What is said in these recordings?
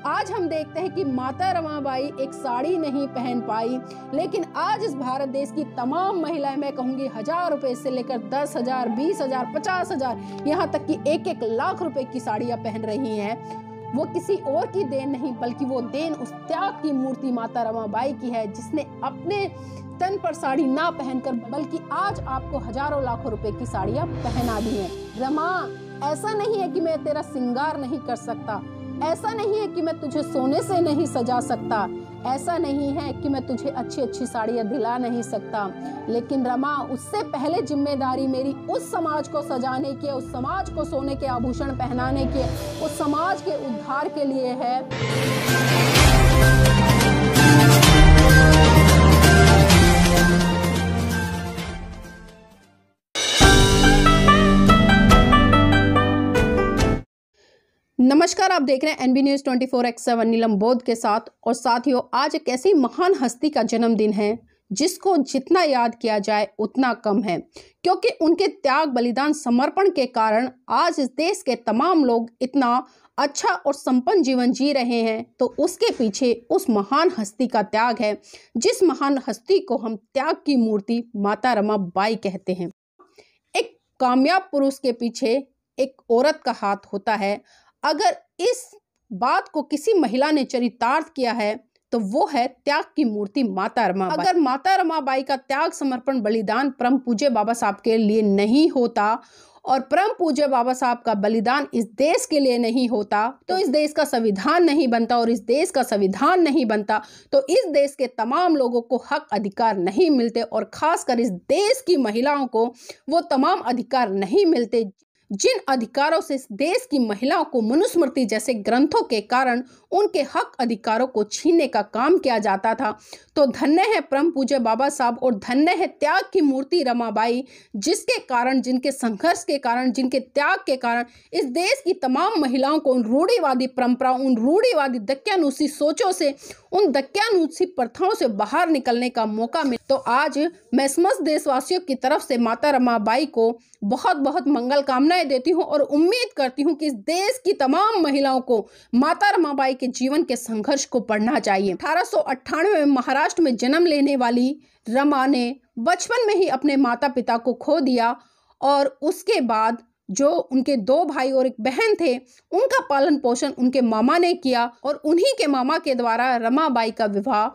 आज हम देखते हैं कि माता रमाबाई एक साड़ी नहीं पहन पाई, लेकिन आज इस भारत देश की तमाम महिलाएं, मैं कहूंगी 1000 रुपए से लेकर 10,000, 20,000, 50,000, यहाँ तक कि 1-1 लाख रुपए की साड़ियां पहन रही हैं। वो किसी और की देन नहीं, बल्कि वो देन उस त्याग की मूर्ति माता रमाबाई की है, जिसने अपने तन पर साड़ी ना पहनकर बल्कि आज आपको हजारों लाखों रुपए की साड़ियां पहना दी हैं। रमा, ऐसा नहीं है कि मैं तेरा श्रृंगार नहीं कर सकता, ऐसा नहीं है कि मैं तुझे सोने से नहीं सजा सकता, ऐसा नहीं है कि मैं तुझे अच्छी अच्छी साड़ियां दिला नहीं सकता, लेकिन रमा, उससे पहले जिम्मेदारी मेरी उस समाज को सजाने की, उस समाज को सोने के आभूषण पहनाने की, उस समाज के उद्धार के लिए है। नमस्कार, आप देख रहे हैं एनबी न्यूज़ 24x7 नीलम बोध के साथ। और साथियों, आज एक ऐसी महान हस्ती का जन्मदिन है जिसको जितना याद किया जाए उतना कम है, क्योंकि उनके त्याग, बलिदान, समर्पण के कारण आज इस देश के तमाम लोग इतना अच्छा और संपन्न जीवन जी रहे हैं। तो उसके पीछे उस महान हस्ती का त्याग है, जिस महान हस्ती को हम त्याग की मूर्ति माता रमाबाई कहते हैं। एक कामयाब पुरुष के पीछे एक औरत का हाथ होता है। अगर इस बात को किसी महिला ने चरितार्थ किया है तो वो है त्याग की मूर्ति माता रमाबाई। अगर माता रमाबाई का त्याग, समर्पण, बलिदान परम पूज्य बाबा साहब के लिए नहीं होता और परम पूज्य बाबा साहब का बलिदान इस देश के लिए नहीं होता, तो इस देश का संविधान नहीं बनता, और इस देश का संविधान नहीं बनता तो इस देश के तमाम लोगों को हक अधिकार नहीं मिलते, और खासकर इस देश की महिलाओं को वो तमाम अधिकार नहीं मिलते जिन अधिकारों से इस देश की महिलाओं को मनुस्मृति जैसे ग्रंथों के कारण उनके हक अधिकारों को छीनने का काम किया जाता था। तो धन्य है परम पूज्य बाबा साहब, और धन्य है त्याग की मूर्ति रमाबाई, जिसके कारण, जिनके संघर्ष के कारण, जिनके त्याग के कारण इस देश की तमाम महिलाओं को उन रूढ़िवादी परंपराओं, उन रूढ़िवादी दक्यानुसी सोचों से, उन दक्यानुसी प्रथाओं से बाहर निकलने का मौका मिला। तो आज मैं समस्त देशवासियों की तरफ से माता रमाबाई को बहुत बहुत मंगल कामनाएं देती हूं, और उम्मीद करती हूं कि इस देश की तमाम महिलाओं को माता रमाबाई के जीवन के संघर्ष को पढ़ना चाहिए। 1898 में महाराष्ट्र में जन्म लेने वाली रमा ने बचपन में ही अपने माता पिता को खो दिया, और उसके बाद जो उनके 2 भाई और एक बहन थे, उनका पालन पोषण उनके मामा ने किया, और उन्हीं के मामा के द्वारा रमाबाई का विवाह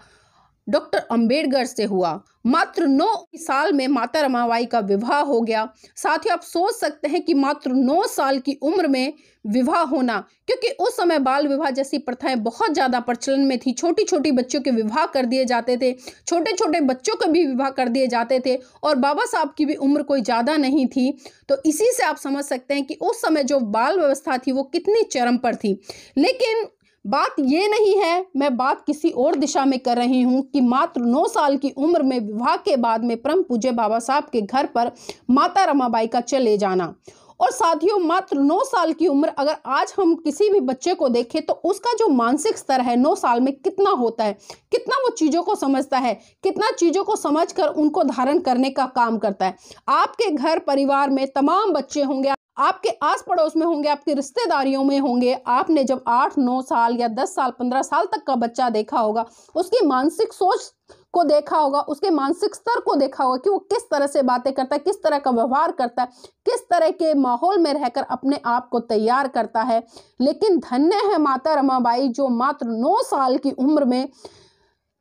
डॉक्टर अंबेडकर से हुआ। मात्र 9 साल में माता रमाबाई का विवाह हो गया। साथियों, आप सोच सकते हैं कि मात्र 9 साल की उम्र में विवाह होना, क्योंकि उस समय बाल विवाह जैसी प्रथाएं बहुत ज़्यादा प्रचलन में थी। छोटी छोटी बच्चों के विवाह कर दिए जाते थे, छोटे छोटे बच्चों के भी विवाह कर दिए जाते थे, और बाबा साहब की भी उम्र कोई ज़्यादा नहीं थी। तो इसी से आप समझ सकते हैं कि उस समय जो बाल व्यवस्था थी वो कितनी चरम पर थी। लेकिन बात ये नहीं है, मैं बात किसी और दिशा में कर रही हूँ कि मात्र 9 साल की उम्र में विवाह के बाद में परम पूज्य बाबा साहब के घर पर माता रमाबाई का चले जाना। और साथियों, मात्र 9 साल की उम्र, अगर आज हम किसी भी बच्चे को देखें तो उसका जो मानसिक स्तर है 9 साल में कितना होता है, कितना वो चीज़ों को समझता है, कितना चीज़ों को समझकर उनको धारण करने का काम करता है। आपके घर परिवार में तमाम बच्चे होंगे, आपके आस पड़ोस में होंगे, आपकी रिश्तेदारियों में होंगे। आपने जब 8, 9 साल या 10 साल, 15 साल तक का बच्चा देखा होगा, उसकी मानसिक सोच को देखा होगा, उसके मानसिक स्तर को देखा होगा कि वो किस तरह से बातें करता है, किस तरह का व्यवहार करता है, किस तरह के माहौल में रहकर अपने आप को तैयार करता है। लेकिन धन्य है माता रमाबाई, जो मात्र 9 साल की उम्र में,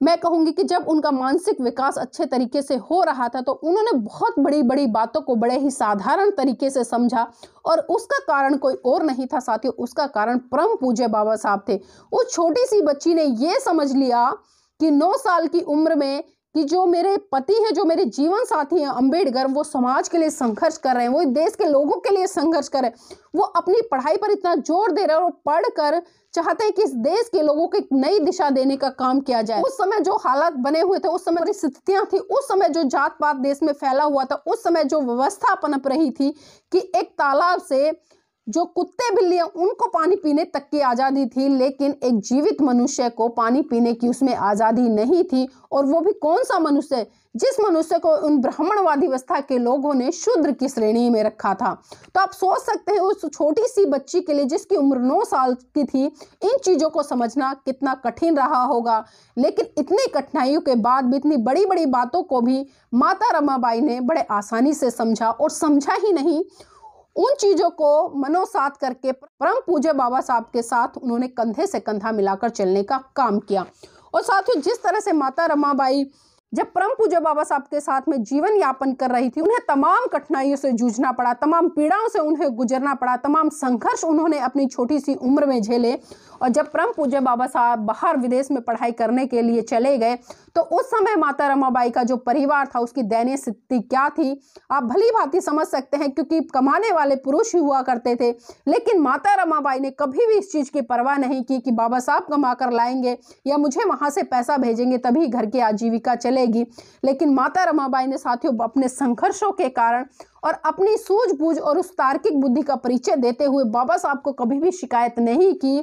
मैं कहूँगी कि जब उनका मानसिक विकास अच्छे तरीके से हो रहा था, तो उन्होंने बहुत बड़ी बड़ी बातों को बड़े ही साधारण तरीके से समझा, और उसका कारण कोई और नहीं था साथियों, उसका कारण परम पूज्य बाबा साहब थे। उस छोटी सी बच्ची ने ये समझ लिया कि 9 साल की उम्र में कि जो मेरे पति हैं, जो मेरे जीवन साथी हैं अंबेडकर, वो समाज के लिए संघर्ष कर रहे हैं, वो देश के लोगों के लिए संघर्ष कर रहे हैं, वो अपनी पढ़ाई पर इतना जोर दे रहे हैं और पढ़कर चाहते हैं कि इस देश के लोगों को एक नई दिशा देने का काम किया जाए। उस समय जो हालात बने हुए थे, उस समय परिस्थितियां थी, उस समय जो जात पात देश में फैला हुआ था, उस समय जो व्यवस्था पनप रही थी कि एक तालाब से जो कुत्ते बिल्लियां उनको पानी पीने तक की आज़ादी थी, लेकिन एक जीवित मनुष्य को पानी पीने की उसमें आज़ादी नहीं थी। और वो भी कौन सा मनुष्य, जिस मनुष्य को उन ब्राह्मणवादी अवस्था के लोगों ने शूद्र की श्रेणी में रखा था। तो आप सोच सकते हैं उस छोटी सी बच्ची के लिए, जिसकी उम्र 9 साल की थी, इन चीज़ों को समझना कितना कठिन रहा होगा। लेकिन इतनी कठिनाइयों के बाद भी, इतनी बड़ी बड़ी बातों को भी माता रमाबाई ने बड़े आसानी से समझा। और समझा ही नहीं, उन चीज़ों को मनोसात करके परम पूज्य बाबा साहब के साथ उन्होंने कंधे से कंधा मिलाकर चलने का काम किया। और साथियों, जिस तरह से माता रमाबाई जब परम पूज्य बाबा साहब के साथ में जीवन यापन कर रही थी, उन्हें तमाम कठिनाइयों से जूझना पड़ा, तमाम पीड़ाओं से उन्हें गुजरना पड़ा, तमाम संघर्ष उन्होंने अपनी छोटी सी उम्र में झेले। और जब परम पूज्य बाबा साहब बाहर विदेश में पढ़ाई करने के लिए चले गए, तो उस समय माता रमाबाई का जो परिवार था उसकी दयनीय स्थिति क्या थी आप भली भांति समझ सकते हैं, क्योंकि कमाने वाले पुरुष ही हुआ करते थे। लेकिन माता रमाबाई ने कभी भी इस चीज़ की परवाह नहीं की कि बाबा साहब कमा कर लाएंगे या मुझे वहाँ से पैसा भेजेंगे तभी घर की आजीविका चलेगी। लेकिन माता रमाबाई ने साथियों अपने संघर्षों के कारण और अपनी सूझबूझ और उस तार्किक बुद्धि का परिचय देते हुए बाबा साहब को कभी भी शिकायत नहीं की।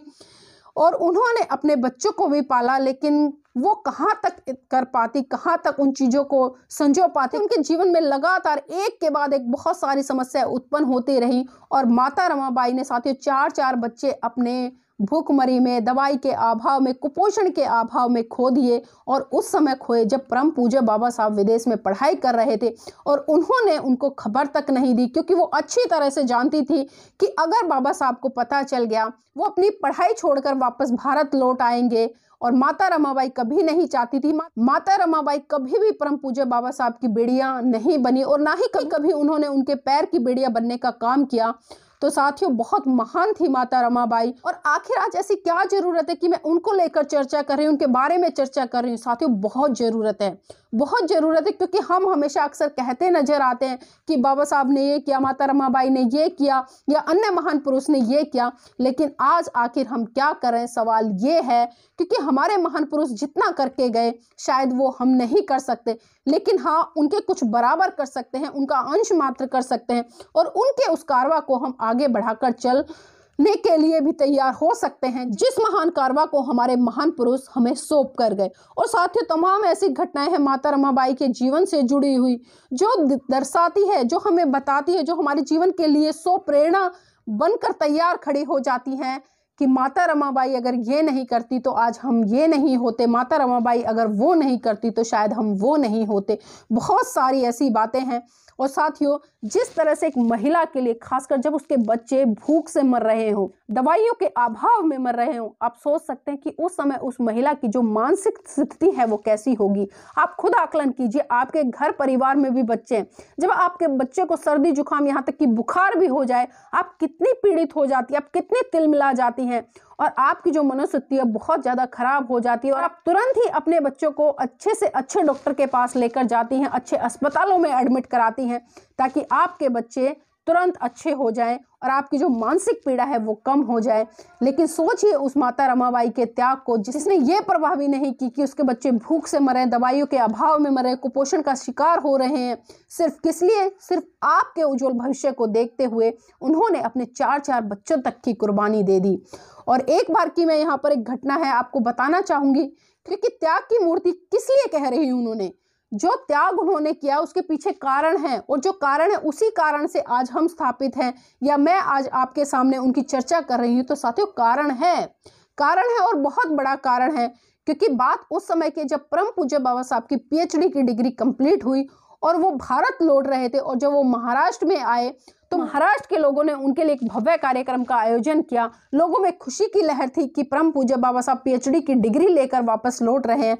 और उन्होंने अपने बच्चों को भी पाला, लेकिन वो कहाँ तक कर पाती, कहाँ तक उन चीज़ों को संजो पाती। उनके जीवन में लगातार एक के बाद एक बहुत सारी समस्याएं उत्पन्न होती रही। और माता रमाबाई ने साथियों 4 बच्चे अपने भूखमरी में, दवाई के अभाव में, कुपोषण के अभाव में खो दिए। और उस समय खोए जब परम पूज्य बाबा साहब विदेश में पढ़ाई कर रहे थे, और उन्होंने उनको खबर तक नहीं दी, क्योंकि वो अच्छी तरह से जानती थी कि अगर बाबा साहब को पता चल गया वो अपनी पढ़ाई छोड़कर वापस भारत लौट आएंगे। और माता रमाबाई कभी नहीं चाहती थी, माता रमाबाई कभी भी परम पूज्य बाबा साहब की बेड़ियां नहीं बनी, और ना ही कभी उन्होंने उनके पैर की बेड़ियां बनने का काम किया। तो साथियों, बहुत महान थी माता रमाबाई। और आखिर आज ऐसी क्या जरूरत है कि मैं उनको लेकर चर्चा कर रही हूँ, उनके बारे में चर्चा कर रही हूँ। साथियों, बहुत जरूरत है, बहुत जरूरत है, क्योंकि हम हमेशा अक्सर कहते नजर आते हैं कि बाबा साहब ने ये किया, माता रमाबाई ने ये किया, या अन्य महान पुरुष ने ये किया। लेकिन आज आखिर हम क्या करें, सवाल ये है, क्योंकि हमारे महान पुरुष जितना करके गए शायद वो हम नहीं कर सकते, लेकिन हाँ, उनके कुछ बराबर कर सकते हैं, उनका अंश मात्र कर सकते हैं। और उनके उस कारवा को हम आगे बढ़ाकर चलने के लिए भी तैयार हो सकते हैं, जिस महान कारवा को हमारे महान पुरुष हमें सौंप कर गए। और साथियों, तमाम ऐसी घटनाएं हैं माता रमाबाई के जीवन से जुड़ी हुई, जो दर्शाती है, जो हमें बताती है, जो हमारे जीवन के लिए सो प्रेरणा बनकर तैयार खड़ी हो जाती हैं कि माता रमाबाई अगर ये नहीं करती तो आज हम ये नहीं होते, माता रमाबाई अगर वो नहीं करती तो शायद हम वो नहीं होते। बहुत सारी ऐसी बातें हैं। और साथियों, जिस तरह से एक महिला के लिए, खासकर जब उसके बच्चे भूख से मर रहे हों, दवाइयों के अभाव में मर रहे हों, आप सोच सकते हैं कि उस समय उस महिला की जो मानसिक स्थिति है वो कैसी होगी। आप खुद आकलन कीजिए, आपके घर परिवार में भी बच्चे हैं, जब आपके बच्चे को सर्दी जुकाम, यहाँ तक कि बुखार भी हो जाए, आप कितनी पीड़ित हो जाती है, आप कितनी तिलमिला जाती हैं, और आपकी जो मनोस्थिति है बहुत ज़्यादा खराब हो जाती है। और आप तुरंत ही अपने बच्चों को अच्छे से अच्छे डॉक्टर के पास लेकर जाती हैं, अच्छे अस्पतालों में एडमिट कराती हैं, ताकि आपके बच्चे तुरंत अच्छे हो जाएं और आपकी जो मानसिक पीड़ा है वो कम हो जाए। लेकिन सोचिए उस माता रमाबाई के त्याग को, जिसने ये परवाह भी नहीं की कि उसके बच्चे भूख से मरे, दवाइयों के अभाव में मरे, कुपोषण का शिकार हो रहे हैं। सिर्फ किस लिए? सिर्फ आपके उज्जवल भविष्य को देखते हुए उन्होंने अपने 4 बच्चों तक की कुर्बानी दे दी। और एक बार की मैं यहाँ पर एक घटना है आपको बताना चाहूंगी, क्योंकि त्याग की मूर्ति किस लिए कह रही हूँ, उन्होंने जो त्याग उन्होंने किया उसके पीछे कारण है, और जो कारण है उसी कारण से आज हम स्थापित हैं, या मैं आज आपके सामने उनकी चर्चा कर रही हूँ। तो साथियों, कारण है और बहुत बड़ा कारण है, क्योंकि बात उस समय के जब परम पूज्य बाबा साहब की PhD की डिग्री कंप्लीट हुई और वो भारत लौट रहे थे, और जब वो महाराष्ट्र में आए तो महाराष्ट्र के लोगों ने उनके लिए एक भव्य कार्यक्रम का आयोजन किया। लोगों में खुशी की लहर थी कि परम पूज्य बाबा साहब PhD की डिग्री लेकर वापस लौट रहे हैं,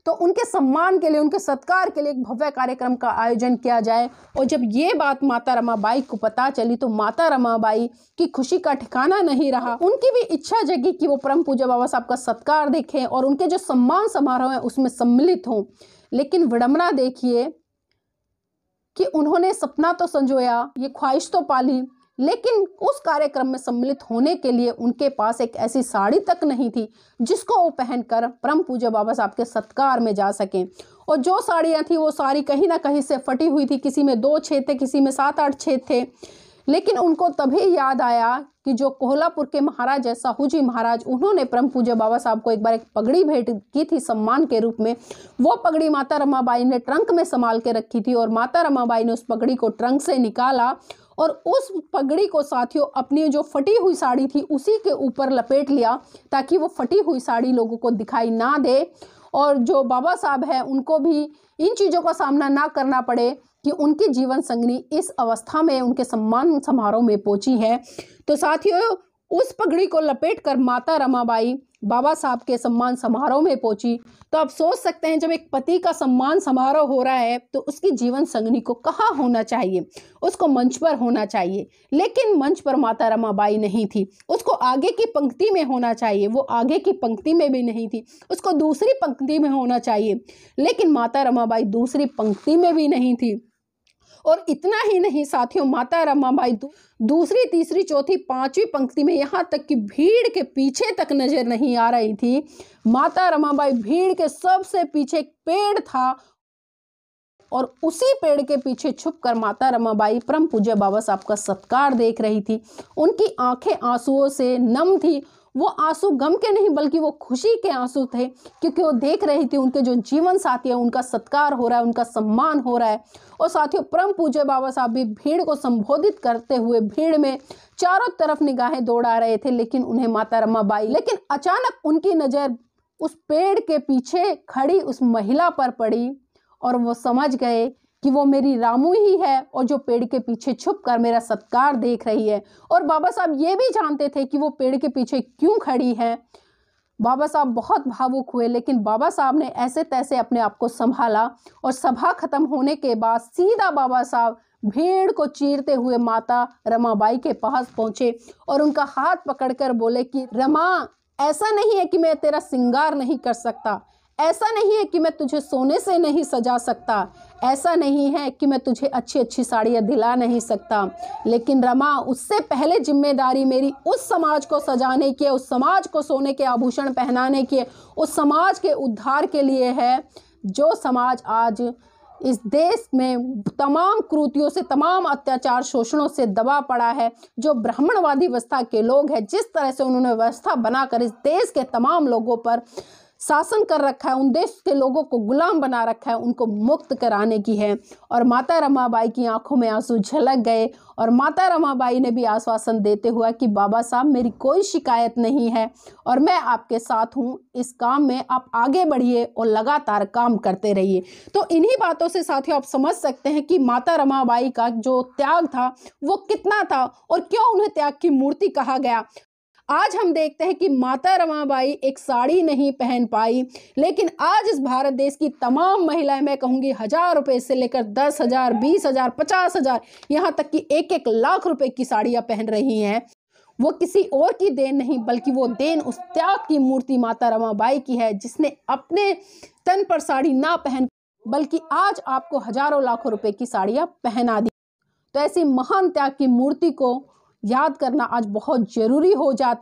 तो उनके सम्मान के लिए, उनके सत्कार के लिए एक भव्य कार्यक्रम का आयोजन किया जाए। और जब ये बात माता रमाबाई को पता चली तो माता रमाबाई की खुशी का ठिकाना नहीं रहा। उनकी भी इच्छा जगी कि वो परम पूज्य बाबा साहब का सत्कार देखें और उनके जो सम्मान समारोह है उसमें सम्मिलित हों। लेकिन विडंबना देखिए कि उन्होंने सपना तो संजोया, ये ख्वाहिश तो पाली, लेकिन उस कार्यक्रम में सम्मिलित होने के लिए उनके पास एक ऐसी साड़ी तक नहीं थी जिसको वो पहनकर परम पूज्य बाबा साहब के सत्कार में जा सकें। और जो साड़ियाँ थी वो साड़ी कहीं ना कहीं से फटी हुई थी, किसी में 2 छेद थे, किसी में 7-8 छेद थे। लेकिन उनको तभी याद आया कि जो कोल्हापुर के महाराज साहूजी महाराज, उन्होंने परम पूज्य बाबा साहब को एक बार एक पगड़ी भेंट की थी सम्मान के रूप में। वो पगड़ी माता रमाबाई ने ट्रंक में संभाल के रखी थी और माता रमाबाई ने उस पगड़ी को ट्रंक से निकाला और उस पगड़ी को साथियों अपनी जो फटी हुई साड़ी थी उसी के ऊपर लपेट लिया, ताकि वो फटी हुई साड़ी लोगों को दिखाई ना दे और जो बाबा साहब है उनको भी इन चीज़ों का सामना ना करना पड़े कि उनकी जीवन संगनी इस अवस्था में उनके सम्मान समारोह में पहुंची है। तो साथियों, उस पगड़ी को लपेटकर माता रमाबाई बाबा साहब के सम्मान समारोह में पहुंची। तो आप सोच सकते हैं, जब एक पति का सम्मान समारोह हो रहा है तो उसकी जीवन संगनी को कहाँ होना चाहिए, उसको मंच पर होना चाहिए। लेकिन मंच पर माता रमाबाई नहीं थी, उसको आगे की पंक्ति में होना चाहिए। वो आगे की पंक्ति में भी नहीं थी, उसको दूसरी पंक्ति में होना चाहिए। लेकिन माता रमाबाई दूसरी पंक्ति में भी नहीं थी। और इतना ही नहीं साथियों, माता रमाबाई दूसरी, तीसरी, चौथी, पांचवी पंक्ति में, यहाँ तक कि भीड़ के पीछे तक नजर नहीं आ रही थी। माता रमाबाई भीड़ के सबसे पीछे एक पेड़ था और उसी पेड़ के पीछे छुपकर माता रमाबाई परम पूज्य बाबा साहब का सत्कार देख रही थी। उनकी आंखें आंसुओं से नम थी। वो आंसू गम के नहीं बल्कि वो खुशी के आंसू थे, क्योंकि वो देख रही थी उनके जो जीवन साथी है उनका सत्कार हो रहा है, उनका सम्मान हो रहा है। और साथियों, परम पूज्य बाबा साहब भी भीड़ को संबोधित करते हुए भीड़ में चारों तरफ निगाहें दौड़ा रहे थे, लेकिन उन्हें माता रमाबाई, लेकिन अचानक उनकी नज़र उस पेड़ के पीछे खड़ी उस महिला पर पड़ी और वो समझ गए कि वो मेरी रामू ही है और जो पेड़ के पीछे छुपकर मेरा सत्कार देख रही है। और बाबा साहब ये भी जानते थे कि वो पेड़ के पीछे क्यों खड़ी है। बाबा साहब बहुत भावुक हुए, लेकिन बाबा साहब ने ऐसे तैसे अपने आप को संभाला और सभा खत्म होने के बाद सीधा बाबा साहब भीड़ को चीरते हुए माता रमाबाई के पास पहुंचे और उनका हाथ पकड़कर बोले कि रमा, ऐसा नहीं है कि मैं तेरा श्रृंगार नहीं कर सकता, ऐसा नहीं है कि मैं तुझे सोने से नहीं सजा सकता, ऐसा नहीं है कि मैं तुझे अच्छी अच्छी साड़ियाँ दिला नहीं सकता, लेकिन रमा, उससे पहले जिम्मेदारी मेरी उस समाज को सजाने की है, उस समाज को सोने के आभूषण पहनाने की है, उस समाज के उद्धार के लिए है जो समाज आज इस देश में तमाम कुरीतियों से, तमाम अत्याचार शोषणों से दबा पड़ा है। जो ब्राह्मणवादी व्यवस्था के लोग हैं, जिस तरह से उन्होंने व्यवस्था बनाकर इस देश के तमाम लोगों पर शासन कर रखा है, उन देश के लोगों को गुलाम बना रखा है, उनको मुक्त कराने की है। और माता रमाबाई की आंखों में आंसू झलक गए और माता रमाबाई ने भी आश्वासन देते हुआ कि बाबा साहब, मेरी कोई शिकायत नहीं है और मैं आपके साथ हूँ, इस काम में आप आगे बढ़िए और लगातार काम करते रहिए। तो इन्हीं बातों से साथियों आप समझ सकते हैं कि माता रमाबाई का जो त्याग था वो कितना था और क्यों उन्हें त्याग की मूर्ति कहा गया। आज हम देखते हैं कि माता रमाबाई एक साड़ी नहीं पहन पाई, लेकिन आज इस भारत देश की तमाम महिलाएं, मैं कहूँगी 1000 रुपये से लेकर 10,000, 20,000, 50,000, यहाँ तक कि 1-1 लाख रुपए की साड़ियाँ पहन रही हैं। वो किसी और की देन नहीं, बल्कि वो देन उस त्याग की मूर्ति माता रमाबाई की है, जिसने अपने तन पर साड़ी ना पहन बल्कि आज आपको हजारों लाखों रुपए की साड़ियाँ पहना दी। तो ऐसी महान त्याग की मूर्ति को याद करना आज बहुत जरूरी हो जाता।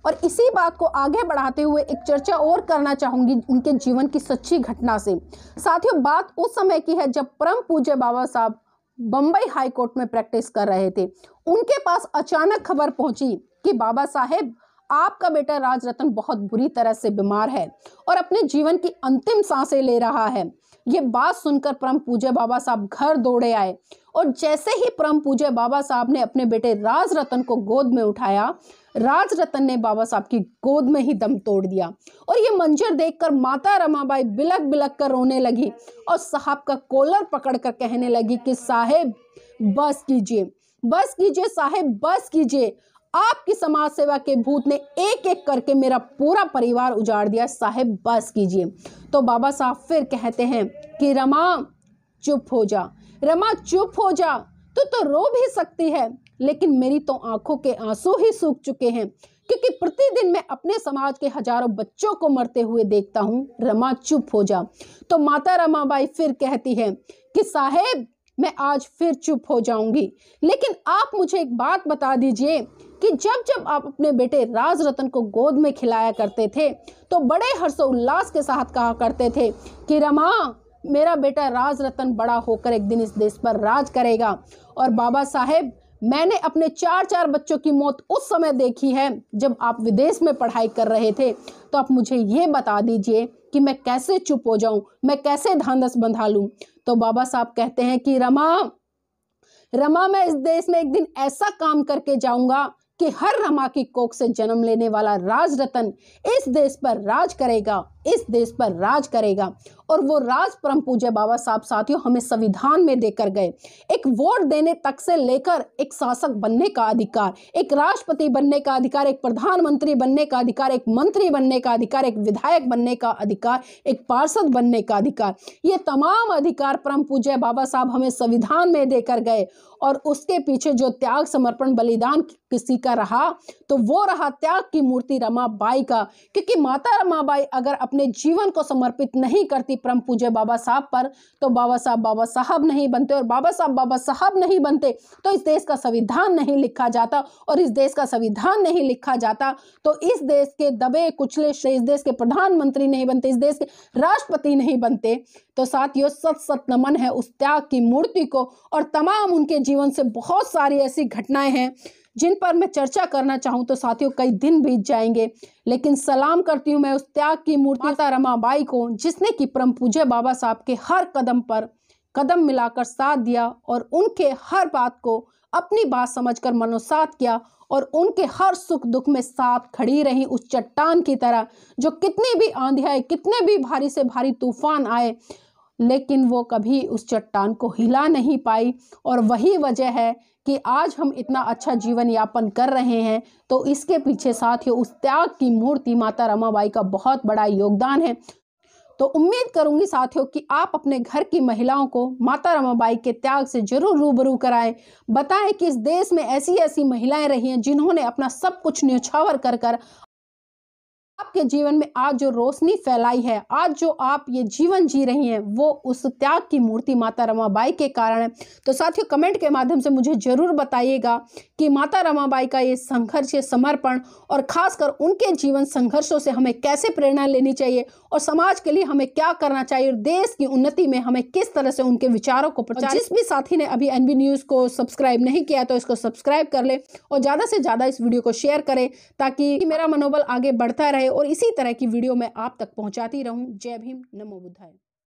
और इसी बात को आगे बढ़ाते हुए एक चर्चा और करना चाहूंगी उनके जीवन की सच्ची घटना से। साथियों, बात उस समय की है जब परम पूज्य बाबा साहब बंबई हाई कोर्ट में प्रैक्टिस कर रहे थे। उनके पास अचानक खबर पहुंची कि बाबा साहेब, आपका बेटा राजरतन बहुत बुरी तरह से बीमार है और अपने जीवन की अंतिम सांसें ले रहा है। ये बात सुनकर परम पूज्य बाबा साहब घर दौड़े आए और जैसे ही परम पूज्य बाबा साहब ने अपने बेटे राजरतन को गोद में उठाया, राजरतन ने बाबा साहब की गोद में ही दम तोड़ दिया। और ये मंजर देखकर माता रमाबाई बिलक बिलक कर रोने लगी और साहब का कॉलर पकड़कर कहने लगी कि साहेब बस कीजिए, बस कीजिए साहेब, बस कीजिए। आपकी समाज सेवा के भूत ने एक एक करके मेरा पूरा परिवार उजाड़ दिया, साहेब बस कीजिए। तो बाबा साहब फिर कहते हैं कि रमा चुप हो जा, रमा चुप हो जा, तू तो रो भी सकती है, लेकिन मेरी तो आंखों के आंसू ही सूख चुके हैं, क्योंकि प्रतिदिन मैं अपने समाज के हजारों बच्चों को मरते हुए देखता हूँ। रमा चुप हो जा। तो माता रमाबाई फिर कहती है कि साहेब मैं आज फिर चुप हो जाऊंगी, लेकिन आप मुझे एक बात बता दीजिए कि जब जब आप अपने बेटे राजरतन को गोद में खिलाया करते थे तो बड़े हर्षोल्लास के साथ कहा करते थे कि रमा मेरा बेटा राज रतन बड़ा होकर एक दिन इस देश पर राज करेगा। और बाबा साहेब, मैंने अपने 4 बच्चों की मौत उस समय देखी है जब आप विदेश में पढ़ाई कर रहे थे। तो आप मुझे ये बता दीजिए कि मैं कैसे चुप हो जाऊं, मैं कैसे ढांढस बंधा लूं। तो बाबा साहब कहते हैं कि रमा, मैं इस देश में एक दिन ऐसा काम करके जाऊंगा कि हर रमा की कोख से जन्म लेने वाला राज रतन इस देश पर राज करेगा, इस देश पर राज करेगा। और वो राज परम पूज्य बाबा साहब साथियों हमें संविधान में देकर गए। एक वोट देने तक से लेकर एक शासक बनने का अधिकार, एक राष्ट्रपति बनने का अधिकार, एक प्रधानमंत्री बनने का अधिकार, एक मंत्री बनने का अधिकार, एक विधायक बनने का अधिकार, एक पार्षद बनने का अधिकार, ये तमाम अधिकार परम पूज्य बाबा साहब हमें संविधान में देकर गए। और उसके पीछे जो त्याग, समर्पण, बलिदान किसी का रहा तो वो रहा त्याग की मूर्ति रमाबाई का। क्योंकि माता रमाबाई अगर अपने जीवन को समर्पित नहीं करती परम पूज्य बाबा साहब पर, तो बाबा साहब नहीं बनते। और बाबा साहब नहीं बनते तो इस देश का संविधान नहीं लिखा जाता। और इस देश का संविधान नहीं लिखा जाता तो इस देश के दबे कुचले, इस देश के प्रधानमंत्री नहीं बनते, इस देश के राष्ट्रपति नहीं बनते। तो साथियों, सत नमन है उस त्याग की मूर्ति को। और तमाम उनके जीवन से बहुत सारी ऐसी घटनाएं हैं जिन पर मैं चर्चा करना चाहूं तो साथियों कई दिन बीत जाएंगे। लेकिन सलाम करती हूं मैं उस त्याग की मूर्ति माता रमाबाई को, जिसने कि परम पूज्य बाबा साहब के हर कदम पर कदम मिलाकर साथ दिया और उनके हर बात को अपनी बात समझकर मनोसात किया। और उनके हर सुख दुख में साथ खड़ी रही उस चट्टान की तरह, जो कितनी भी आंधी आए, कितने भी भारी से भारी तूफान आए, लेकिन वो कभी उस चट्टान को हिला नहीं पाई। और वही वजह है कि आज हम इतना अच्छा जीवन यापन कर रहे हैं। तो इसके पीछे साथियों उस त्याग की मूर्ति माता रमाबाई का बहुत बड़ा योगदान है। तो उम्मीद करूंगी साथियों कि आप अपने घर की महिलाओं को माता रमाबाई के त्याग से जरूर रूबरू कराएं। बताएं कि इस देश में ऐसी ऐसी महिलाएं रही हैं जिन्होंने अपना सब कुछ न्यौछावर कर आपके जीवन में आज जो रोशनी फैलाई है, आज जो आप ये जीवन जी रही हैं, वो उस त्याग की मूर्ति माता रमाबाई के कारण है। तो साथियों कमेंट के माध्यम से मुझे जरूर बताइएगा कि माता रमाबाई का ये संघर्ष, ये समर्पण और खासकर उनके जीवन संघर्षों से हमें कैसे प्रेरणा लेनी चाहिए और समाज के लिए हमें क्या करना चाहिए और देश की उन्नति में हमें किस तरह से उनके विचारों को प्रचार। जिस भी साथी ने अभी एनबी न्यूज़ को सब्सक्राइब नहीं किया तो इसको सब्सक्राइब कर ले और ज़्यादा से ज़्यादा इस वीडियो को शेयर करें ताकि मेरा मनोबल आगे बढ़ता रहे और इसी तरह की वीडियो मैं आप तक पहुंचाती रहूं। जय भीम, नमो बुद्धाय।